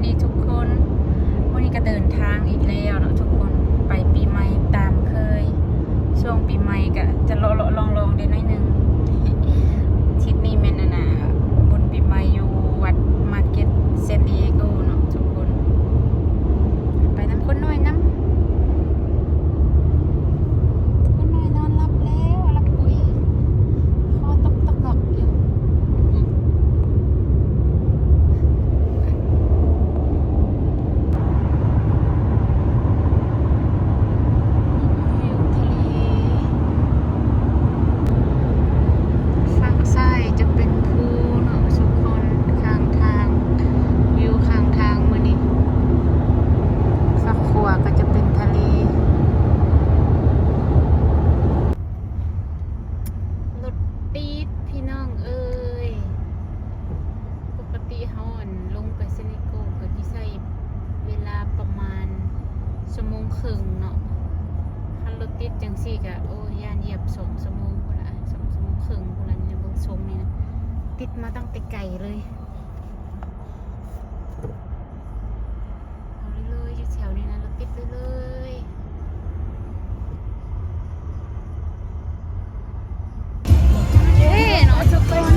ดีทุกคนวันนี้ก็เดินทางอีกแล้วเนาะทุกคนไปปีใหม่ตามเคยช่วงปีใหม่ก็จะลองเดี๋ยวน้อยหนึ่งทิศนี้แม่นน่ะบุญปีใหม่อยู่วัดมาร์เก็ตเซนดิเอโกเนาะทุกคนไปน้ำคนน้อยน้ำคนน้อยนอนหลับแล้วหลับปุ๋ยคอตกหนอกอยู่ติดจังสี่กะโอ้ยานเหยียบ2 ชั่วโมงพุ่นละ2 ชั่วโมงครึ่งพุ่นละเนี่ยเบิ่งชมนี่นะติดมาตั้งแต่ไกลเลยเอาเลยอยู่แถวนี้นะรถติดเลยเฮ้เนาะทุกคน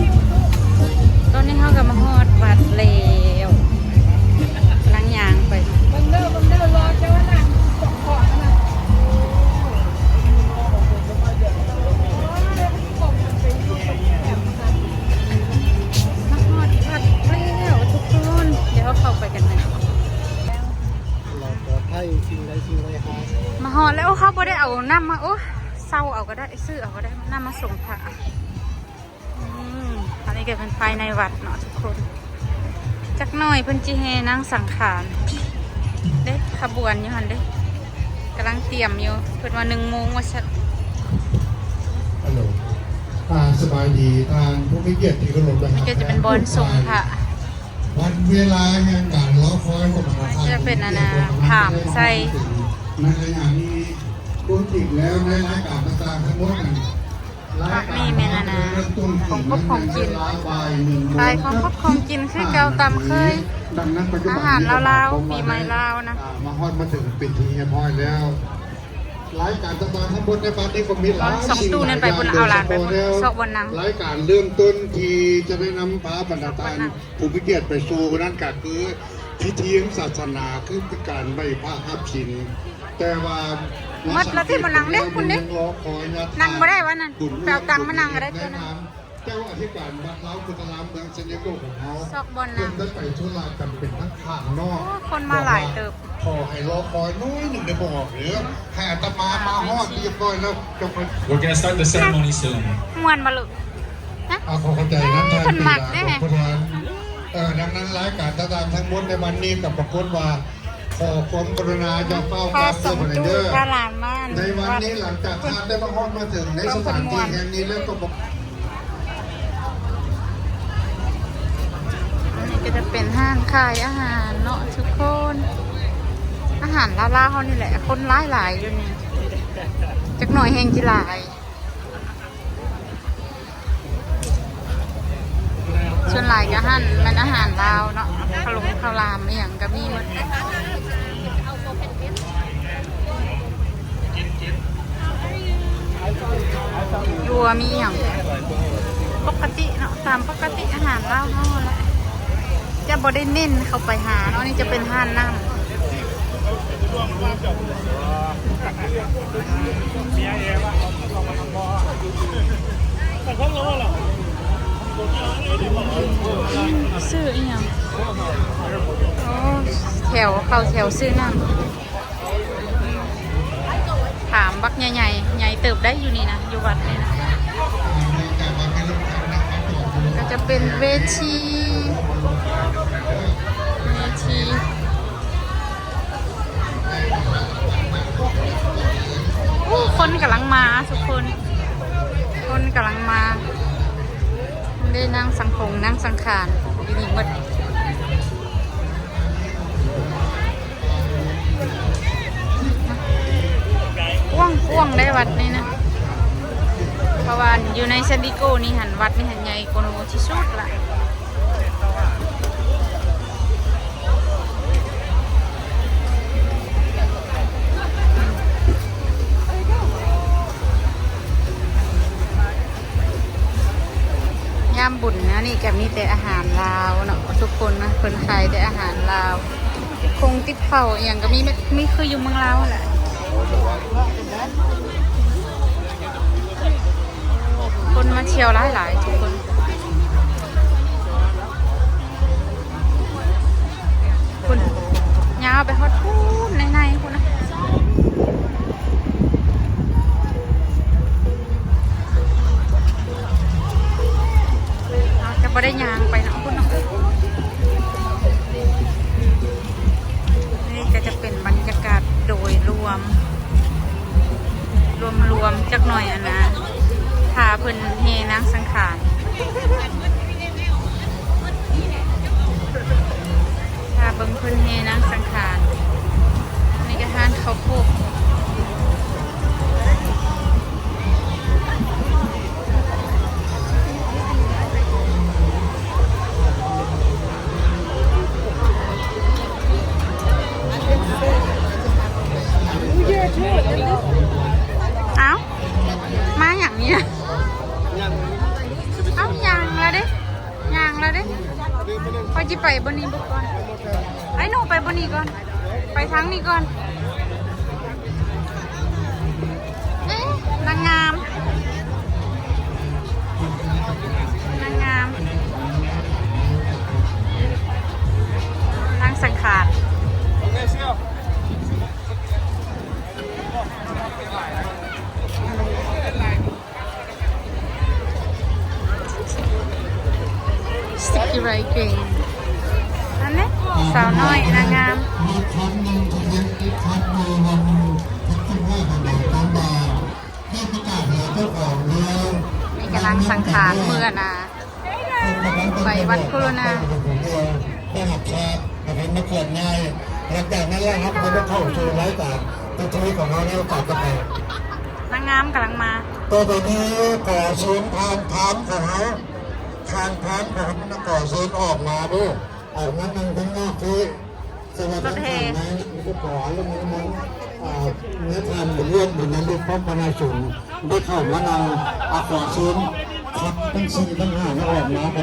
ตอนนี้เขากำลังฮอดวัดแล้วล้างยางไปบังเด้อรอเจ้าหน้าส่งของนะเข้าไปกันนะเราปลอดภัยสิ่งใดหายมาหอแล้วเขาบ่ได้เอาน้ำมาโอ้เศร้าเอาก็ได้ซื้อเอาก็ได้น้ำมาส่งพระอันนี้ก็เป็นภายในวัดเนาะทุกคนจักหน่อยเพิ่นจิเฮนั่งสังขารเด้ขบวนอยู่หันเด้กำลังเตรียมอยู่เพิ่นว่า1 โมงว่าชัดฮัลโหลสบายดีทางผู้มีเกียรติที่เคารพนะครับนี่ก็จะเป็นบอลส่งพระวันเวลาแห่งการรอคอยของเราจะเป็นอันนะถามใส่ในรายงานนี้รวมถึงแล้วในรายการต่างๆทั้งหมดมีเมนนะของพบของกินขายของพบของกินคือเก่าตามเคยอาหารลาวๆปีใหม่ลาวนะมาฮอดมาถึงปิดทีเรียบร้อยแล้วรายการต่างๆทั้งหมดในปาร์ตี้ก็มีหลาย2 ตู้นั่นไปบนเอาหลานไปซอกบนนังรายการเริ่มต้นที่จะได้นำพระบรรดาทานผู้มีเกียรติไปสู่นั้นก็คือพิธีศาสนาคือการไหว้พระหับศีลแต่ว่ามัดละที่บนนังเด้คุณเด้นั่งไม่ได้วะนั่นแปลตังมานั่งก็ได้ตัวนั้นเจ้าอธิการวัดเล้าพุทธรามเมืองเซนโกของเขาซอกบนนังได้ไปทุลากันเป็นทั้งข้างนอกคนมาหลายเติบพอให้รอคอยน้อยหนึ่งได้บอกหรือให้อาตมาฮอดเรียบร้อยแล้วจะไป We're gonna start the ceremony soon มวนมาเลยนะขอเข้าใจนั้นท่านปีดาพุทธรามดังนั้นรายการต่างๆทั้งหมดในวันนี้กับปรากฏว่าขอความกรุณาจะเฝ้าการเสื้อผ้าเด้อในวันนี้หลังจากท่านได้มาฮอดมาถึงในสถานที่แห่งนี้แล้วก็บอกนี่ก็จะเป็นห้างขายอาหารเนาะทุกคนอาหารลาวๆเขานี่แหละคนหลายอยู่นี่จักหน่อยแห้งจีหลายส่วนหลายก็หั่นมันอาหารลาวเนาะข้าวรามอย่างก็มีหมดยัวมีอย่างปกติเนาะตามปกติอาหารลาวเขาแหละจะบ่ได้เน้นเข้าไปหาเนาะนี่จะเป็นห้านน้ำซื้ออีหยังแถวเข้าแถวซื้อน้ำถามบักใหญ่ใหญ่เติบได้อยู่นี่นะอยู่วัดนี่นะก็จะเป็นเวทีคนกำลังมาทุกคนกำลังมาได้นั่งสังคงนั่งสังขารอยู่นี่หมดว่างได้วัดนี่นะเพราะว่าอยู่ในเซนดิโกนี่หันวัดนี่หันใหญ่กว่าที่สุดละ ก็มีแต่อาหารลาวเนาะทุกคนนะคนขายแต่อาหารลาวคงติดเผาอย่างก็มีคืออยู่เมืองลาวแหละคนมาเที่ยวหลายๆทุกคนคุณยาวไปฮอดพูนในคุณนะจะไม่ได้ยางไปนะคุณเนาะนี่ก็จะเป็นบรรยากาศโดยรวมจักหน่อยอะนะพาเพิ่นเฮนางสังขารพาเบิ่งเพิ่นเฮนางสังขารในกระทานเขาโคกเอ้ามาอย่างนี้นะเอ้ายางแล้วเด้พอจะไปบนนี้บุกก่อนไอ้หนูไปบนนี้ก่อนไปทางนี้ก่อนเอ๊ะนางงามนางสังขารสกิไรเก่งอันนี้สาวน้อยนางงามมีครั้งหนึ่งที่ยังอีกครั้งในวันที่ว่าถนนตอนบ่ายได้ประกาศหาเจ้าของเมือง นี่กำลังสังขารเมื่อนะไปวัดคุรุณาได้หักแชร์เป็นมะเขือง่ายหลังจากนั้นแล้วครับมันก็เข้าสู่รายการตัวชีวิตของเราเนี่ยกลับกันไป นางงามกำลังมา ตัวนี้ก่อศูนย์ทางของเขาทางของมันก่อศูนย์ออกมาด้วยออกนั้นมันทั้งนอกที่สวัสดิ์ทางนั้นมันก็ก่อเรื่องนี้มันเนื้อทานเรื่องบนนั้นด้วยพระพนาสูงได้เข้ามานำก่อศูนย์ขับตั้ง4 ตั้ง 5แล้วออกมาไป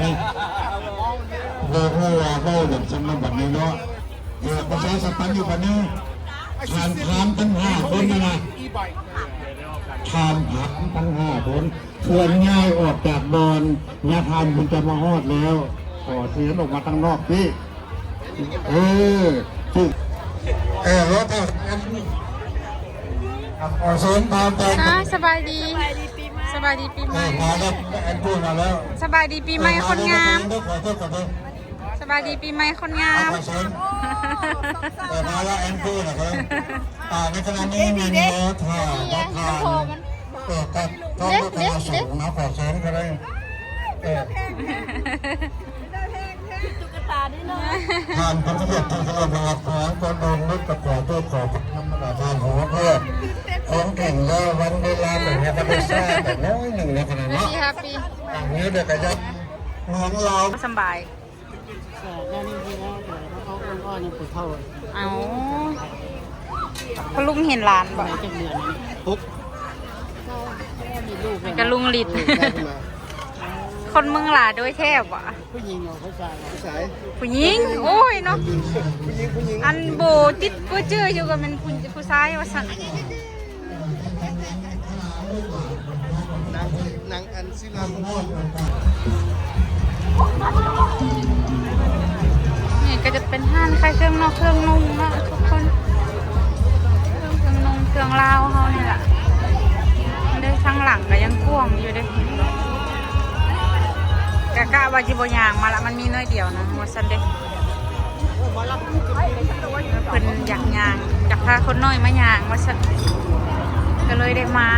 เบอร์เดินสำนักบัตรนี้เนาะประชาสัมพันธ์อยู่บัตรนี้ทานทั้ง5 คนนะทานผักทั้ง5 คนเพื่อนง่ายออกจากบอลยาทานมันจะมาฮอดแล้วขอเสียงออกมาตั้งนอกพี่ที่รถขอเสียงตามไปสบายดีปีใหม่มาแล้วแอนพูดมาแล้วสบายดีปีใหม่คนงามสบายดีปีใหม่คนงามมาแล้วแอนพูดนะครับในขณะนี้มีรถถ่ายกับต้องรถขนาดสูงนะขอเสียงก็ได้ทานพันธุ์เด็ดที่เราบอกของคนโดนนึกประกอบด้วยขอบน้ำมันทานหัวเพื่อของเก่งแล้ววันเวลาแบบนี้ก็ไม่ทราบแต่น้อยหนึ่งในขณะนี้อย่างนี้เด็กก็จะของเราสบายเอาพลุงเห็นหลานบ่กระลุงลิดคนเมืองหลาโดยแทบว่ะผู้หญิงผู้หญิงโอ้ยเนาะอันโบติดก็เจออยู่กับมันผู้ชายว่าสั่นนางอันซิลาโมดนี่ก็จะเป็นห้างขายเครื่องนอกเครื่องนุ่งนะทุกคนเครื่องนุ่งเครื่องลาวเขาเนี่ยแหละได้ข้างหลังก็ยังกว้างอยู่เด้กะว่าจิบยางมาละมันมีน้อยเดียวนะว่าสันเด็กเพิ่นอยากยางอยากพาคนน้อยมายางว่าสันก็เลยได้มา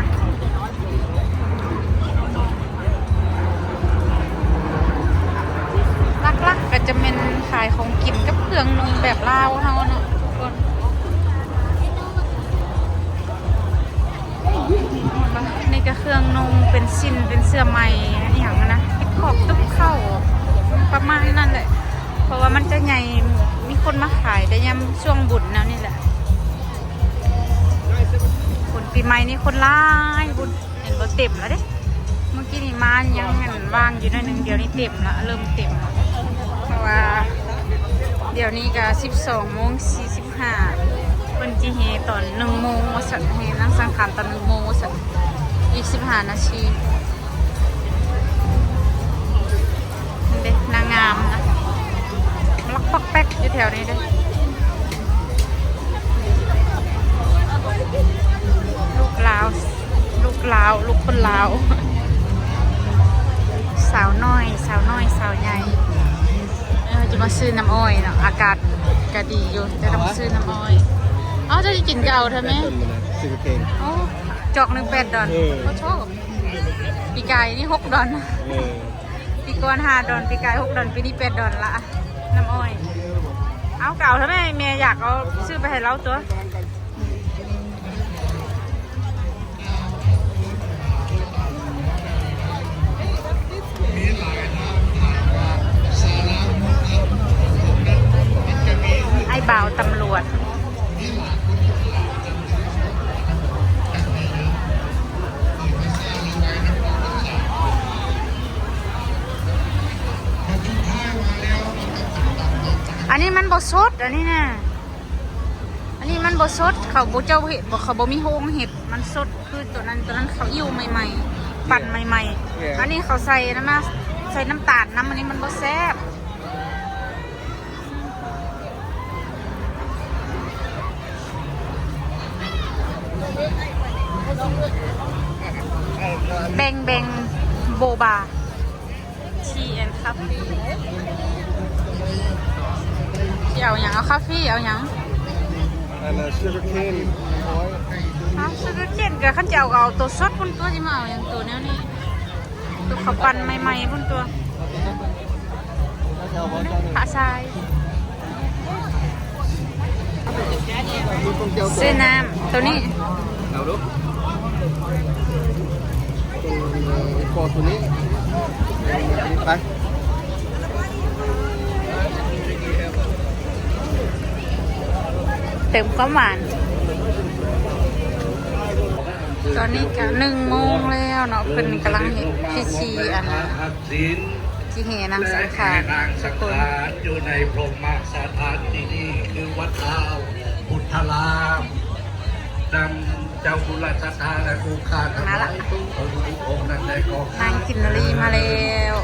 ลักๆก็จะเป็นขายของกินกับเครื่องนุ่งแบบลาวเฮาเนาะทุกคนนี่ก็เครื่องนุ่งเป็นชิ้นเป็นเสื้อใหม่อย่างนะขอบตุ๊บเข้าประมาณนั่นแหละเพราะว่ามันจะใหญ่มีคนมาขายแต่ยังช่วงบุญแล้วนี่แหละคนปีใหม่นี่คนร้ายบุญเห็นบ่เต็มแล้วเด้ เมื่อกี้นี่มายังเห็นว่างอยู่หน่อยหนึงเดี๋ยวนี้เต็มละเริ่มเต็มละเพราะว่าเดี๋ยวนี้ก็12:45เป็นจีเฮตอน1 โมงว่าสัตว์เฮนั่งสังขารตอน1 โมงว่าสัตว์อีก15 นาทีนี่เด็กนางงามนะลักปักแป๊กอยู่แถวนี้เด้ลูกลาวลูกคนลาวสาวน้อยสาวใหญ่จะมาซื้อน้ำอ้อยเนาะอากาศก็ดีอยู่จะต้องซื้อน้ำอ้อยจะกินก็เอาเถอะไหมโอ้จอก1 8 ดอลเขาชอบปีกายนี่6 ดอลปีก่อน5 ดอลปีกาย6 ดอลปีนี้8 ดอลละน้ำอ้อยเอาเก่าเถอะไหมเมียอยากเอาซื้อไปให้เราตัวไอ้บ่าวตำรวจอันนี้มันบดสดอันนี้นะอันนี้มันบดสดเขาโบเจ้าเห็ดบอกเขาโบมีโฮงเห็ดมันสดคือตัวนั้นเขาอิ่วใหม่ๆปั่นใหม่ๆอันนี้เขาใส่น้ำน้ำตาลน้ำอันนี้มันบดแซ่บแบงโบบาชีแอนคาเฟ่เอาอย่างเอาคาเฟ่เอาอย่างชูการ์เคนชูการ์เคนกับข้าวเจ้าเอาตัวสดพุ่นตัวที่มาเอาอย่างตัวนี้นี่ตัวข้าวปั้นใหม่ๆพุ่นตัวผาทรายซื้อน้ำตัวนี้เอาลูกกดตัวนี้ไปเติมความหวานตอนนี้ก็1 โมงแล้วเนาะเพิ่นกำลังเห็นพิธีอันที่เฮนางสังขารทุกคนอยู่ในพรหมสถานที่นี่คือวัดลาวพุทธลามนำเจ้าบุรศรัทธาและผู้ฆ่าทั้งหลายทุกองค์นั้นได้ก็นางกินนารีมาแล้ว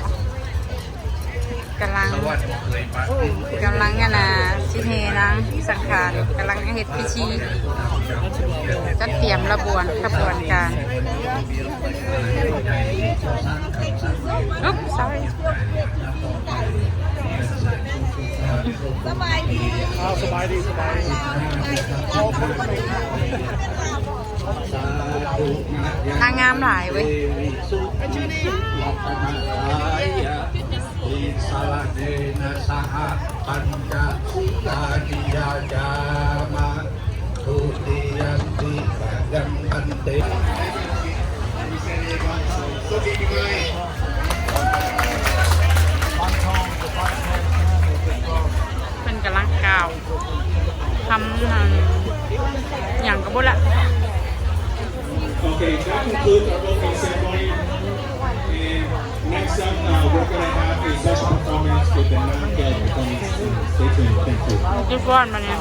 กำลังกันนะที่เฮนางสังขารกำลังเฮ็ดพิธีจัดเตรียมขบวนการอุ๊บ sorry สบายดีนางงามหลายเว้ยสารเดนะสหปัญจสุตานิยาจามาทุติยันติปัญญันเตเป็นกำลังกล่าวทำอย่างกระบุละ Okay, that concludes our opening ceremony. And next up, we're going to have a special performance with the non-guild performance. Stay tuned. Thank you. จุดก้อนมาเนี่ย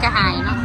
ระหายเนาะ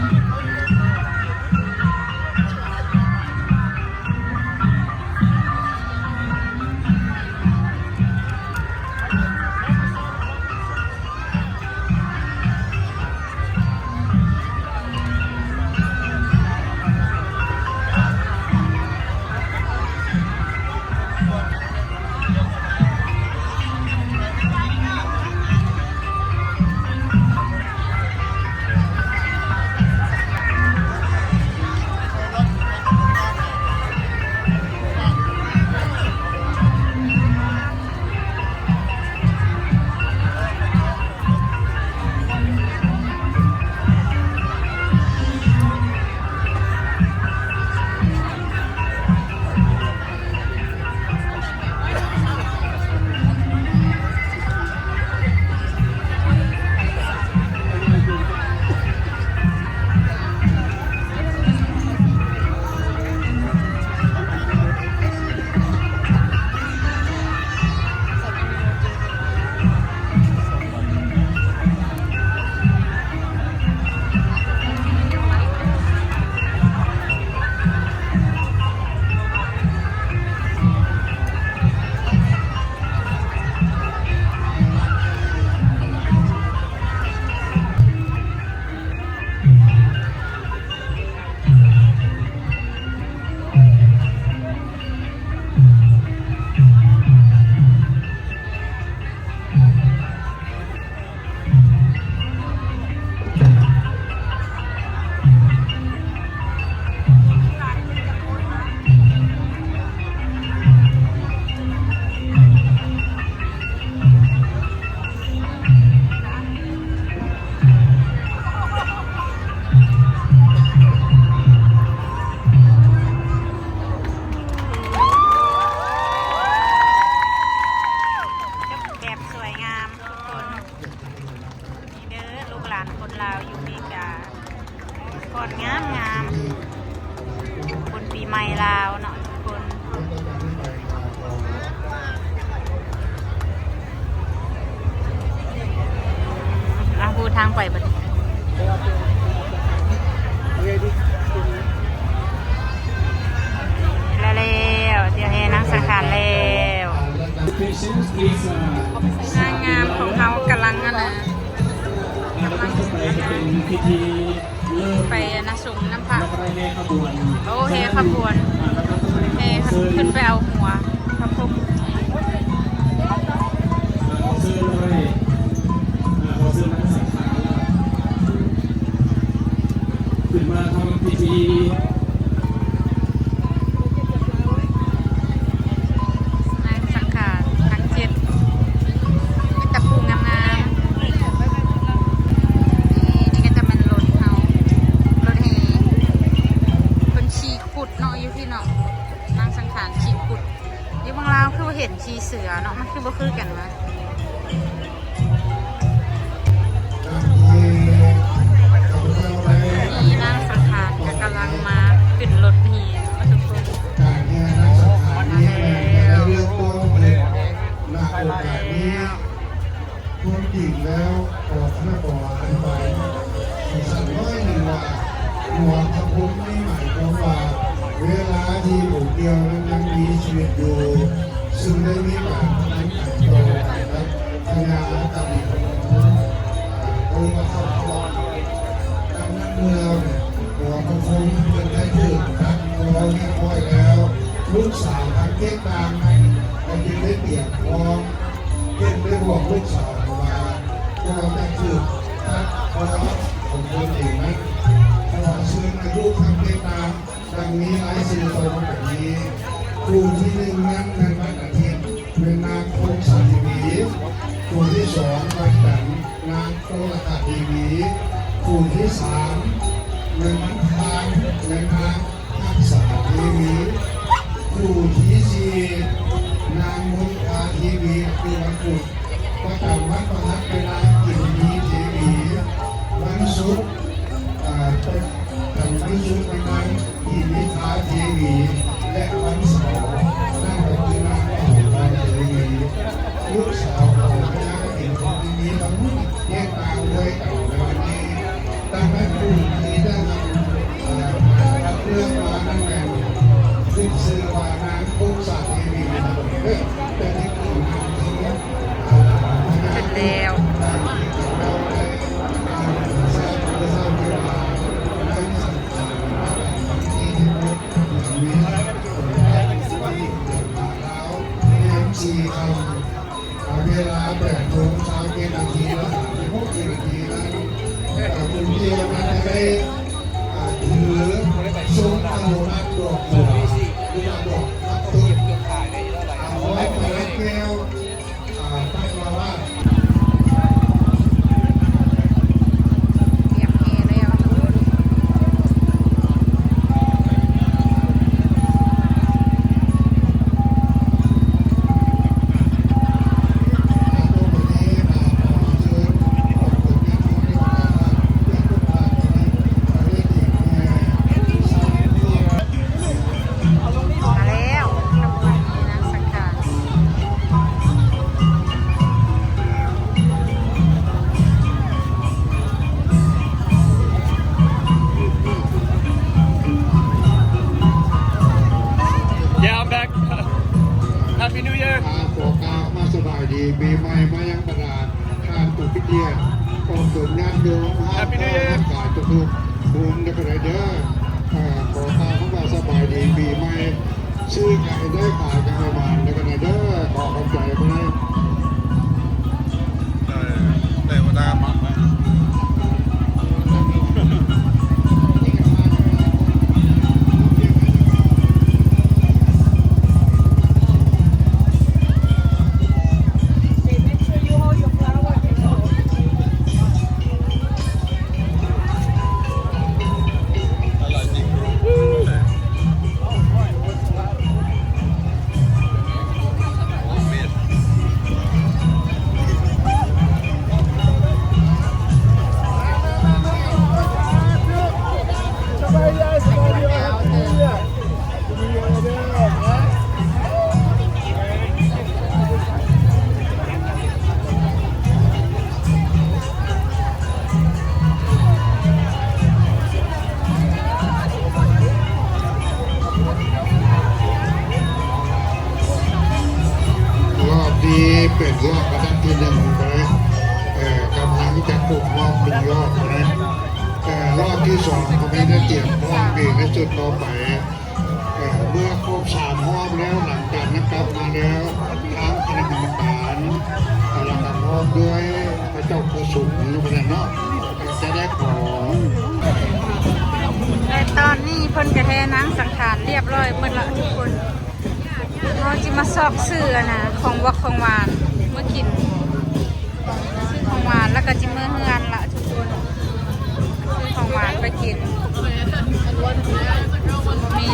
แบบสวยงามทุกคนนี่เด้อลูกหลานคนลาวอยู่อเมริกาก่อนงามคนปีใหม่ลาวเนาะทุกคนพูดทางไปบัดแล้วเดี๋ยวให้นั่งสังขารแล้ว Patients, please. งานงามของเขากำลังอะนะ เป็นพิธีเริ่ม ไปนะสูงน้ำพระ แล้วก็ได้แห่ขบวน โอ้เฮขบวนเฮขึ้นไปเอาหัวพระพุทธ ขอซื้อเลยขอซื้อนักสังขารขึ้นมาทำพิธี นางสังขารทั้ง7มีตะปูงามๆนี่ก็จะเป็นรถเขารถเฮเป็นชีขุดเนาะอยู่ที่เนาะนางสังขารชีขุดอยู่บางลาวคือเห็นชีเสือเนาะมันคือบ่คือกันวะนี่นางสังขารก็กำลังมาขึ้นรถเฮทุกคน การแห่นักสังขารนี้ในเรื่องต้นเลยณโอกาสนี้คุณหญิงแล้วขอคณะกรรมการไปสั่งน้อยหนึ่งว่าหัวพระพุทธไม่หมายความว่าเวลาที่หมู่เดียวนั้นยังมีชีวิตอยู่ซึ่งได้มีการทำการโตนะครับพญาตาลีโดยมาเข้าครองดังนั้นเมื่อหัวพระพุทธเป็นได้ถึงครับเราเรียบร้อยแล้วลูกสาวทั้งเก๊กตามนั้นมันจึงได้เปลี่ยนพร้อมเก๊กได้บอกลูกสาวว่าเราจะถือถ้าพอของคนเองนั้นพอซื้อในลูกทั้งเก๊กตามดังนี้ไอ้สื่อตรงแบบนี้ครูที่หนึ่งนั้นในวันอาทิตย์เป็นนางคงสาธิบีครูที่สองวันจันทร์นางโคลกาทีวีครูที่สามเป็นวันพานเป็นนางทักษะทีวีครูที่สี่นางมุขาทีวีคือวันพุธประจำวันประทับเป็นนางกินดีทีวีวันศุกร์เป็นวันศุกร์เป็นนางกินนิทาทีวีและวันเสาร์นั่นก็คือนางมโหฬารทีวีลูกสาวของนางกินทีวีทั้งหมดแยกตามด้วยกันในวันนี้ดังนั้นครู เสร็จแล้ว เวลา8:00 นาทีแล้ว6 นาทีแล้วคุณเดียวมันจะได้ถือซุ้มเอามาดอกหรือมาดอกมาตุ้มเอาไว้ไปแก้วตั้งมาว่า เตรียมเฮแล้ว มาแล้วขบวนนี้นะสังขาร Yeah, I'm back. Happy New Year. ขอกามาสบายดีปีใหม่มายังประดาทานตุกพิเทียนกองตุนงานโยมกาทุกภูมิในประเดี๋ยวขอกาเข้ามาสบายดีปีใหม่ชื่อไก่ได้ขายกันประมาณในขณะเด้อขอขอบใจไปเลย แต่ว่าได้มา รอบนี้เป็นรอบกระดับที่1เลยกำลังจะปลุกรอบ1 รอบนะรอบที่2เขาไม่ได้เตรียมพร้อมเองในจุดต่อไปเมื่อครบ3 รอบแล้วหลังจากนั้นกลับมาแล้วทางคณะกรรมการเราทำพร้อมด้วยพระเจ้าประสุนอยู่บนนั้นเนาะจะได้ขอ ในตอนนี้เพิ่นกระแทนางสังขารเรียบร้อยหมดละทุกคนเราจะมาซอกเสื้อนะของวักของหวานเมื่อกินซื้อของหวานแล้วก็จิเมื่อเฮือนละทุกคนซื้อของหวานไปกินมี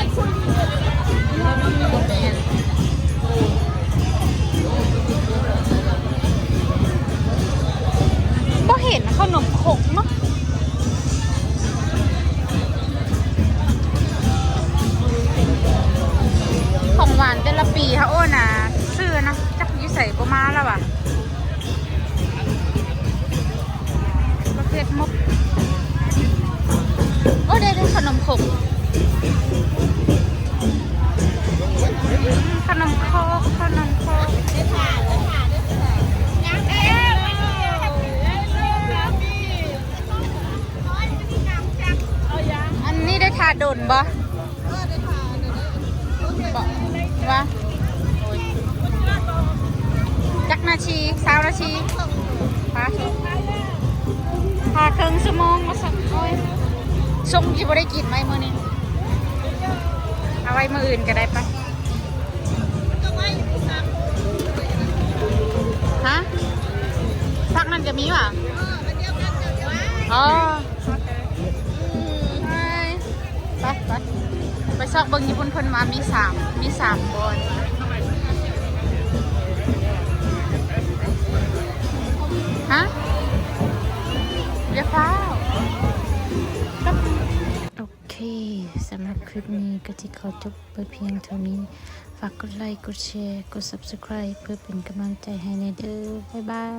บ่เห็นขนมขกเนาะของหวานแต่ละปีค่ะโอ้นะซื้อนะจักยี่ใส่ประมาแล้วว่ะประเภทมุกโอ้ได้ขนมขบขนมโคกขนมโคกอันนี้ได้ทาดนบ่ว่าจักนาที20 นาทีพาครึ่งชั่วโมงมาสักโอ้ยส่งที่บ่ได้กินไหมมื้อนี้เอาไว้มื้ออื่นก็ได้ปะฮะพักนั้นจะมีป่ะอ๋อไปซอกเบิ่งญี่ปุ่นเพิ่นมามี3บอลฮะเรียกฟ้าโอเคสำหรับคลิปนี้ก็จะขอจบไปเพียงเท่านี้ฝากกดไลค์กดแชร์กด Subscribe เพื่อเป็นกำลังใจให้ในเด้อบ๊ายบาย